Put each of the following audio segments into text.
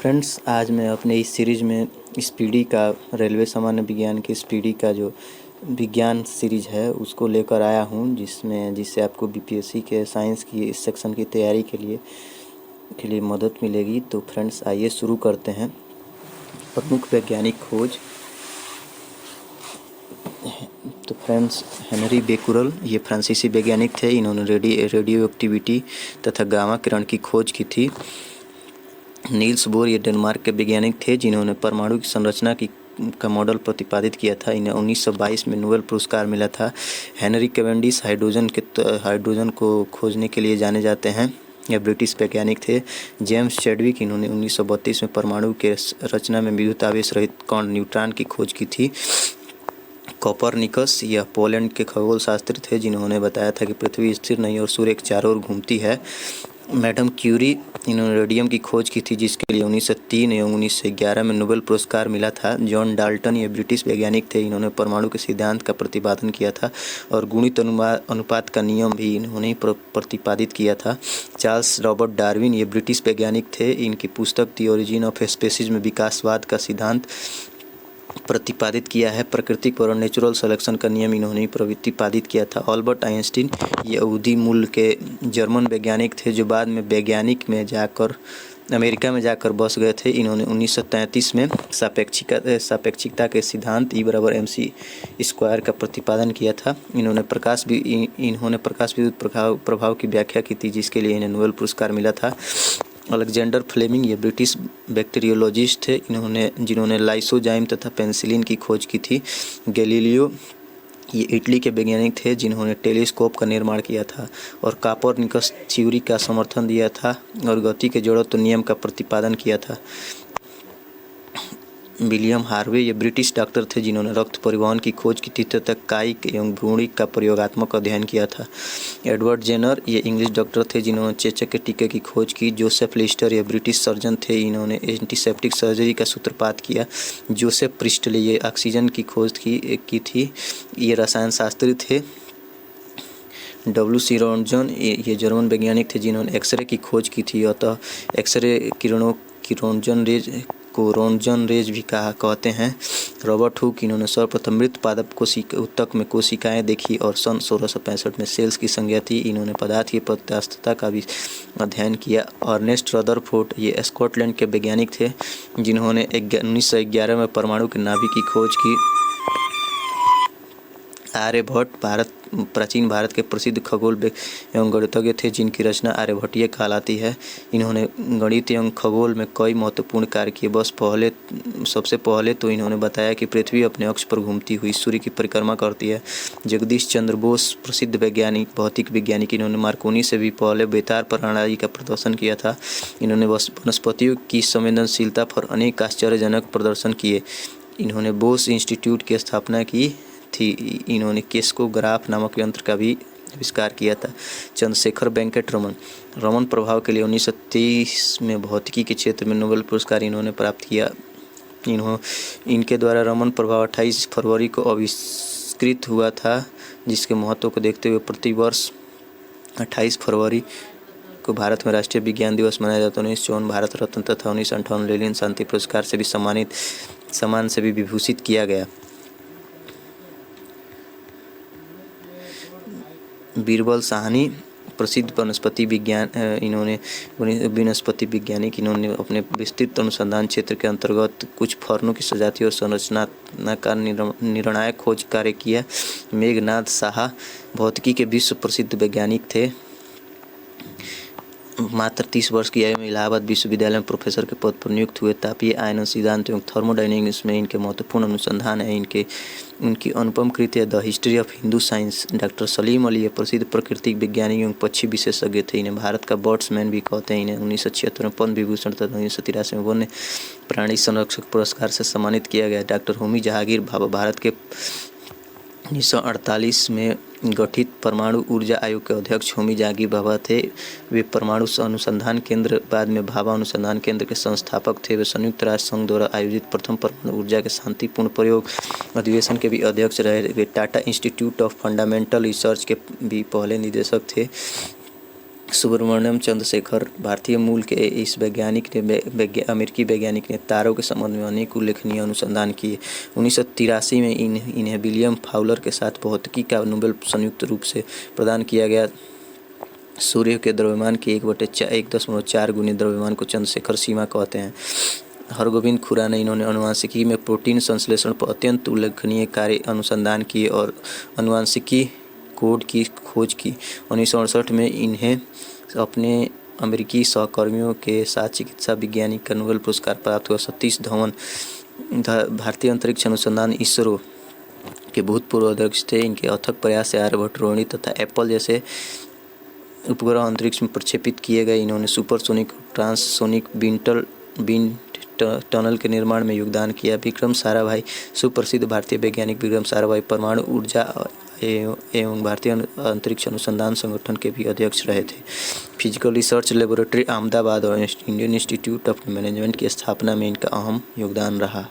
Friends, आज मैं अपने इस सीरीज़ में स्पीडी का रेलवे सामान्य विज्ञान की स्पीडी का जो विज्ञान सीरीज है उसको लेकर आया हूँ, जिससे आपको बीपीएससी के साइंस की इस सेक्शन की तैयारी के लिए मदद मिलेगी। तो फ्रेंड्स, आइए शुरू करते हैं। प्रमुख वैज्ञानिक खोज। तो फ्रेंड्स, हेनरी बेकुरल ये फ्रांसीसी वैज्ञानिक थे। इन्होंने रेडियो एक्टिविटी तथा गामा किरण की खोज की थी। नील्स बोर ये डेनमार्क के वैज्ञानिक थे जिन्होंने परमाणु की संरचना का मॉडल प्रतिपादित किया था। इन्हें 1922 में नोबेल पुरस्कार मिला था। हेनरी कैवेंडिश हाइड्रोजन को खोजने के लिए जाने जाते हैं। यह ब्रिटिश वैज्ञानिक थे। जेम्स चैडविक, इन्होंने 1932 में परमाणु के रचना में विद्युत आवेश रहित कण न्यूट्रॉन की खोज की थी। कोपरनिकस यह पोलैंड के खगोल शास्त्री थे जिन्होंने बताया था कि पृथ्वी स्थिर नहीं और सूर्य के चारों ओर घूमती है। मैडम क्यूरी, इन्होंने रेडियम की खोज की थी जिसके लिए 1903 एवं 1911 में नोबेल पुरस्कार मिला था। जॉन डाल्टन ये ब्रिटिश वैज्ञानिक थे। इन्होंने परमाणु के सिद्धांत का प्रतिपादन किया था और गुणित अनुपात का नियम भी इन्होंने प्रतिपादित किया था। चार्ल्स रॉबर्ट डार्विन ये ब्रिटिश वैज्ञानिक थे। इनकी पुस्तक द ओरिजिन ऑफ स्पीशीज में विकासवाद का सिद्धांत प्रतिपादित किया है। प्राकृतिक और नेचुरल सिलेक्शन का नियम इन्होंने प्रतिपादित किया था। अल्बर्ट आइंस्टीन ये यहूदी मूल के जर्मन वैज्ञानिक थे जो बाद में अमेरिका में जाकर बस गए थे। इन्होंने 1933 में सापेक्षिकता के सिद्धांत E=mc² का प्रतिपादन किया था। इन्होंने प्रकाश विद्युत प्रभाव की व्याख्या की थी जिसके लिए इन्हें नोबेल पुरस्कार मिला था। अलेक्जेंडर फ्लेमिंग ये ब्रिटिश बैक्टीरियोलॉजिस्ट थे जिन्होंने लाइसोजाइम तथा पेनिसिलिन की खोज की थी। गैलीलियो ये इटली के वैज्ञानिक थे जिन्होंने टेलीस्कोप का निर्माण किया था और कोपरनिकस थ्योरी का समर्थन दिया था और गति के जड़त्व नियम का प्रतिपादन किया था। विलियम हार्वे ये ब्रिटिश डॉक्टर थे जिन्होंने रक्त परिवहन की खोज की थी तथा कायिक एवं भ्रूणिक का प्रयोगात्मक अध्ययन किया था। एडवर्ड जेनर ये इंग्लिश डॉक्टर थे जिन्होंने चेचक के टीके की खोज की। जोसेफ लिस्टर ये ब्रिटिश सर्जन थे। इन्होंने एंटीसेप्टिक सर्जरी का सूत्रपात किया। जोसेफ प्रिस्टले ये ऑक्सीजन की खोज की थी। ये रसायन शास्त्री थे। W.C. रोन्टजन ये जर्मन वैज्ञानिक थे जिन्होंने एक्सरे की खोज की थी। अतः एक्सरे किरणों की रोन्टजन रेज भी कहते हैं। रॉबर्ट हुक, इन्होंने सर्वप्रथम मृत पादप ऊतक में कोशिकाएं देखी और सन 1665 में सेल्स की संज्ञा थी। इन्होंने पदार्थ की प्रत्यास्थता का भी अध्ययन किया। अर्नेस्ट रदरफोर्ड ये स्कॉटलैंड के वैज्ञानिक थे जिन्होंने 1911 में परमाणु के नाभिक की खोज की। आर्यभट्ट प्राचीन भारत के प्रसिद्ध खगोल एवं गणितज्ञ थे जिनकी रचना आर्यभट्टीय कहलाती है। इन्होंने गणित एवं खगोल में कई महत्वपूर्ण कार्य किए। सबसे पहले तो इन्होंने बताया कि पृथ्वी अपने अक्ष पर घूमती हुई सूर्य की परिक्रमा करती है। जगदीश चंद्र बोस प्रसिद्ध भौतिक वैज्ञानिक, इन्होंने मार्कोनी से भी पहले बेतार प्रणाली का प्रदर्शन किया था। इन्होंने वनस्पतियों की संवेदनशीलता पर अनेक आश्चर्यजनक प्रदर्शन किए। इन्होंने बोस इंस्टीट्यूट की स्थापना की थी। इन्होंने केस्कोग्राफ नामक यंत्र का भी आविष्कार किया था। चंद्रशेखर वेंकट रमन प्रभाव के लिए 1923 में भौतिकी के क्षेत्र में नोबेल पुरस्कार इन्होंने प्राप्त किया। इनके द्वारा रमन प्रभाव 28 फरवरी को आविष्कृत हुआ था जिसके महत्व को देखते हुए प्रतिवर्ष 28 फरवरी को भारत में राष्ट्रीय विज्ञान दिवस मनाया जाता है। 1954 भारत रत्न तथा 1958 लेनिन शांति पुरस्कार से भी सम्मान से भी विभूषित किया गया। बीरबल साहनी प्रसिद्ध वनस्पति वैज्ञानिक, इन्होंने अपने विस्तृत अनुसंधान क्षेत्र के अंतर्गत कुछ फर्नों की सजाती और संरचना का निर्णायक खोज कार्य किया। मेघनाद साहा भौतिकी के विश्व प्रसिद्ध वैज्ञानिक थे। मात्र 30 वर्ष की आयु में इलाहाबाद विश्वविद्यालय में प्रोफेसर के पद पर नियुक्त हुए। तापीय आयनन सिद्धांत एवं थर्मोडायनेमिक्स में इनके महत्वपूर्ण अनुसंधान है। उनकी अनुपम कृति the history of Hindu science. Doctor Salim Ali प्रसिद्ध प्राकृतिक वैज्ञानिक एवं पक्षी विशेषज्ञ थे। इन्हें भारत का बर्ड्समैन भी कहते हैं। इन्हें 1976 में पद्म विभूषण तथा 1983 में वन्य प्राणी संरक्षक पुरस्कार से सम्मानित किया गया। डॉक्टर होमी जहांगीर भाभा भारत के 1948 में गठित परमाणु ऊर्जा आयोग के अध्यक्ष होमी जहांगीर भाभा थे। वे परमाणु अनुसंधान केंद्र बाद में भाभा अनुसंधान केंद्र के संस्थापक थे। वे संयुक्त राष्ट्र संघ द्वारा आयोजित प्रथम परमाणु ऊर्जा के शांतिपूर्ण प्रयोग अधिवेशन के भी अध्यक्ष रहे। वे Tata institute of fundamental research के भी पहले निदेशक थे। सुब्रमण्यम चंद्रशेखर भारतीय मूल के इस वैज्ञानिक ने अमेरिकी वैज्ञानिक ने तारों के संबंध में अनेक उल्लेखनीय अनुसंधान किए। 1983 में इन्हें विलियम फाउलर के साथ भौतिकी का नोबेल संयुक्त रूप से प्रदान किया गया। सूर्य के द्रव्यमान के 1.4 गुनी द्रव्यमान को चंद्रशेखर सीमा कहते हैं। हरगोविंद खुराना, इन्होंने आनुवंशिकी में प्रोटीन संश्लेषण पर अत्यंत उल्लेखनीय कार्य अनुसंधान किए और आनुवंशिकी कोड की खोज की। 1968 में इन्हें अपने अमेरिकी सहकर्मियों के साथ चिकित्सा विज्ञानी का नोबेल पुरस्कार प्राप्त हुआ। सतीश धवन भारतीय अंतरिक्ष अनुसंधान इसरो के भूतपूर्व अध्यक्ष थे। इनके अथक प्रयास से आर्यभट्ट, रोहिणी तथा एप्पल जैसे उपग्रह अंतरिक्ष में प्रक्षेपित किए गए। इन्होंने सुपरसोनिक ट्रांससोनिक विंड टनल के निर्माण में योगदान किया। विक्रम साराभाई, सुप्रसिद्ध भारतीय वैज्ञानिक विक्रम साराभाई परमाणु ऊर्जा एवं भारतीय अंतरिक्ष अनुसंधान संगठन के भी अध्यक्ष रहे थे। फिजिकल रिसर्च लेबोरेटरी अहमदाबाद और इंडियन इंस्टीट्यूट ऑफ मैनेजमेंट की स्थापना में इनका अहम योगदान रहा।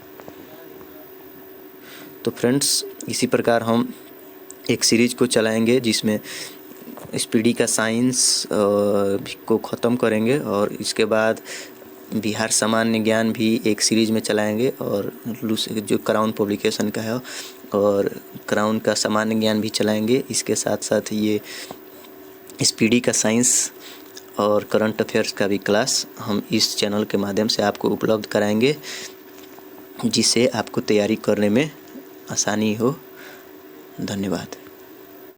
तो फ्रेंड्स, इसी प्रकार हम एक सीरीज को चलाएंगे जिसमें स्पीडी का साइंस को ख़त्म करेंगे और इसके बाद बिहार सामान्य ज्ञान भी एक सीरीज में चलाएंगे और जो क्राउन पब्लिकेशन का है और क्राउन का सामान्य ज्ञान भी चलाएंगे। इसके साथ साथ ये स्पीडी का साइंस और करंट अफेयर्स का भी क्लास हम इस चैनल के माध्यम से आपको उपलब्ध कराएंगे, जिससे आपको तैयारी करने में आसानी हो। धन्यवाद।